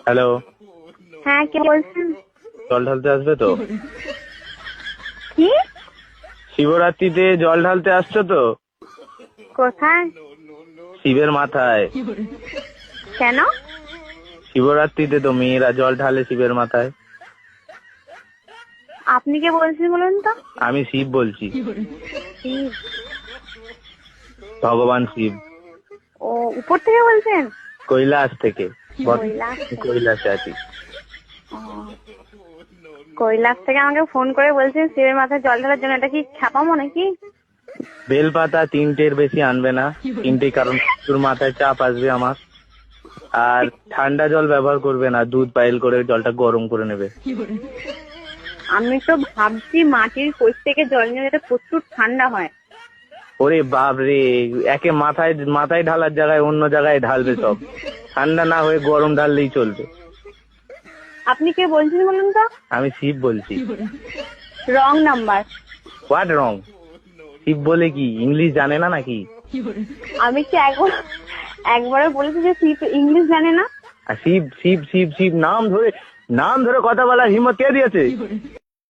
Hello, হ্যাঁ, কে বলছেন? জল ঢালতে আসবে তো? কি? শিবরাত্রিতে জল ঢালতে আসছো তো? কোথায়? শিবের মাথায়। কেন? শিবরাত্রিতে তো মেয়েরা জল ঢালে শিবের মাথায়। আপনি কে বলছেন বলুন তো? আমি শিব বলছি, শিব? ভগবান শিব। ও, উপর থেকে বলছেন? কৈলাস থেকে। কৈলাস থেকে? কৈলাসে আছি। ও, কৈলাস থেকে আমাকে ফোন করে বলছেন শিবের মাথায় জল ঢালার জন্য। এটা কি ছাপামো নাকি? বেলপাতা 3টের বেশি আনবে না, 3টে, কারণ তোর মাথায় চাপ আসবে আমার। আর ঠান্ডা জল ব্যবহার করবে না, দুধ পাইল করে জলটা গরম করে নেবে। আমি তো ভাবছি মাটির কোষ থেকে জল নিয়ে যেটা প্রচুর ঠান্ডা হয়। ওরে বাপ রে, একে মাথায় মাথায় ঢালার জায়গায় অন্য জায়গায় ঢালবে সব। ঠান্ডা না হয়ে গরম ঢাললেই চলবে। আপনি কে বলছেন বলুন তো? আমি শিব বলছি। Wrong number. What wrong? Shiv বলে কি ইংলিশ জানে না নাকি? আমি কি একবারও বলেছি যে শিব ইংলিশ জানে না? আর শিব শিব শিব শিব নাম ধরে কথা বলার হিম্মত কে দিয়েছে?